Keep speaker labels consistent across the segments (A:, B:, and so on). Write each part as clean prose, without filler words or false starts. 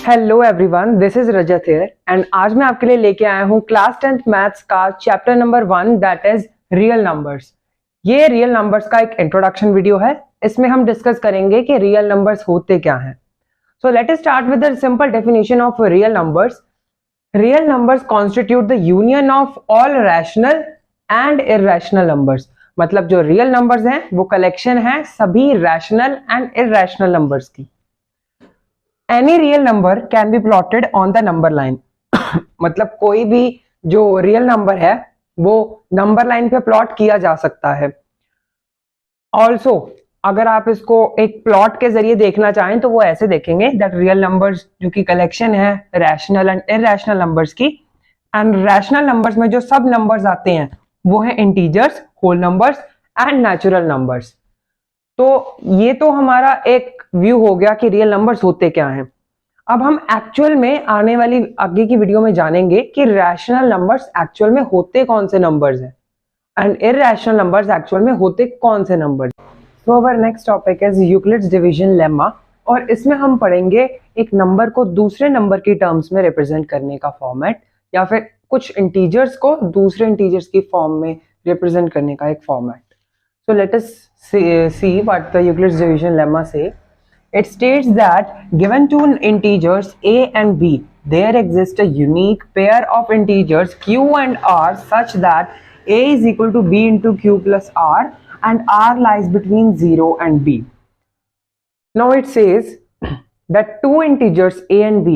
A: Hello everyone, this is Rajat here and आज मैं आपके लिए लेके आया हूँ क्लास 10th मैथ्स का chapter number 1 that is real numbers. ये रियल नंबर्स का एक इंट्रोडक्शन वीडियो है। इसमें हम डिस्कस करेंगे कि रियल नंबर्स होते क्या हैं। So let us start with the simple definition of real numbers. Real numbers constitute the union of all rational and irrational numbers. मतलब जो रियल नंबर्स हैं वो कलेक्शन है सभी रैशनल एंड इररेशनल नंबर्स की। Any real number can be plotted on the number line. मतलब कोई भी जो रियल नंबर है वो नंबर लाइन पे प्लॉट किया जा सकता है। ऑल्सो अगर आप इसको एक प्लॉट के जरिए देखना चाहें तो वो ऐसे देखेंगे दैट रियल नंबर्स जो कि कलेक्शन है रैशनल एंड इररेशनल नंबर्स की, एंड रैशनल नंबर्स में जो सब नंबर्स आते हैं वो है integers, whole numbers and natural numbers. तो ये तो हमारा एक व्यू हो गया कि रियल नंबर्स होते क्या हैं। अब हम एक्चुअल में आने वाली आगे की वीडियो में जानेंगे कि रैशनल नंबर्स एक्चुअल में होते कौन से नंबर्स हैं एंड इररेशनल नंबर्स एक्चुअल में होते कौन से numbers. So our next topic is Euclid's division lemma, और इसमें हम पढ़ेंगे एक नंबर को दूसरे नंबर की टर्म्स में रिप्रेजेंट करने का फॉर्मेट, या फिर कुछ इंटीजर्स को दूसरे इंटीजर्स की फॉर्म में रिप्रेजेंट करने का एक format. So let us see what the Euclid's division lemma say. It states that given two integers a and b, there exists a unique pair of integers q and r such that a is equal to b into q plus r and r lies between 0 and b. Now it says that two integers a and b,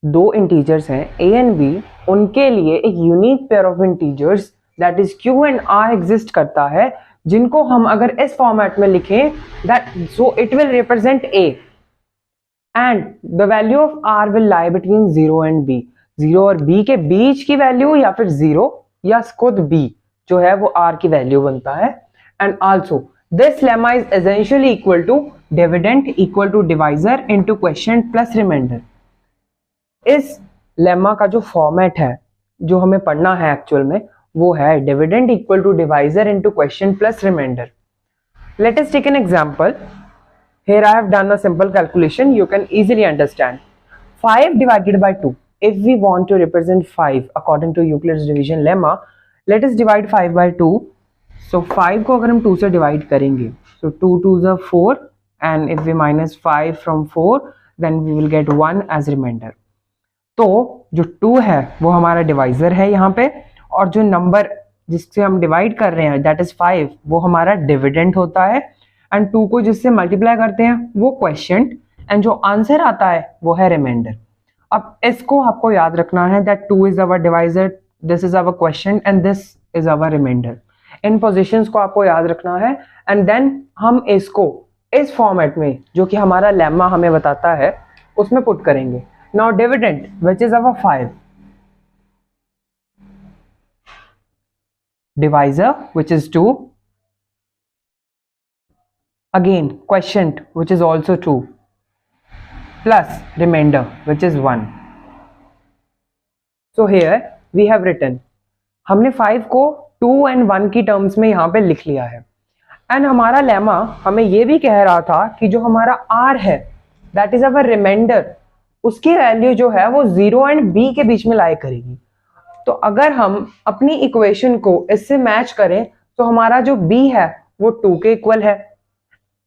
A: दो integers हैं a and b, उनके लिए एक unique pair of integers that is q and r exist करता है, जिनको हम अगर इस फॉर्मेट में लिखें that so it will represent a and the value of r will lie between 0 and b। 0 और b के बीच की वैल्यू या फिर 0 या खुद b जो है वो r की वैल्यू बनता है। And also this lemma is essentially equal to dividend equal to divisor into quotient plus remainder. इस लेमा का जो फॉर्मेट है जो हमें पढ़ना है एक्चुअल में वो है dividend equal to divisor into quotient plus remainder. Let us take an example. Here I have done a simple calculation, you can easily understand. 5 divided by 2. If we want to represent 5 according to Euclid's division lemma, let us divide 5 by 2. So 5 को अगर हम 2 से divide करेंगे so 2 2s are 4, and if we minus 5 from 4 then we will get 1 as remainder. तो जो 2 है वो हमारा डिवाइजर है यहाँ पे, और जो नंबर जिससे हम डिवाइड कर रहे हैं दैट इज 5 वो हमारा डिविडेंड होता है, एंड 2 को जिससे मल्टीप्लाई करते हैं वो क्वोशिएंट, एंड जो आंसर आता है वो है रिमाइंडर। अब इसको आपको याद रखना है that 2 is our divisor, this is our quotient and this is our remainder. इन पोजीशंस को आपको याद रखना है, एंड देन हम इसको इस फॉर्मेट में जो कि हमारा लेमा हमें बताता है उसमें पुट करेंगे। Now dividend which is our 5, divisor which is 2, again quotient which is also 2, plus remainder which is 1. So here we have written, हमने 5 को 2 and 1 की टर्म्स में यहाँ पे लिख लिया है, एंड हमारा लेमा हमें ये भी कह रहा था कि जो हमारा r है दैट इज अवर रिमाइंडर, उसकी वैल्यू जो है वो 0 एंड b के बीच में लाई करेगी। तो अगर हम अपनी इक्वेशन को इससे मैच करें तो हमारा जो b है वो 2 के इक्वल है,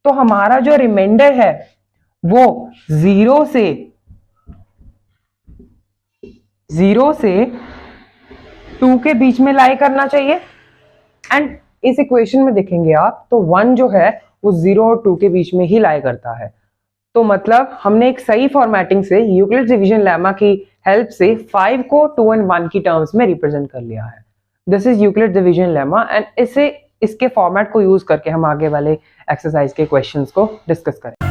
A: तो हमारा जो रिमाइंडर है वो 0 से 2 के बीच में लाई करना चाहिए। एंड इस इक्वेशन में देखेंगे आप तो 1 जो है वो 0 और 2 के बीच में ही लाई करता है। तो मतलब हमने एक सही फॉर्मेटिंग से यूक्लिड्स डिवीजन लेमा की हेल्प से 5 को 2 and 1 की टर्म्स में रिप्रेजेंट कर लिया है। This is Euclid's division lemma, and इसके फॉर्मेट को यूज करके हम आगे वाले एक्सरसाइज के क्वेश्चंस को डिस्कस करें।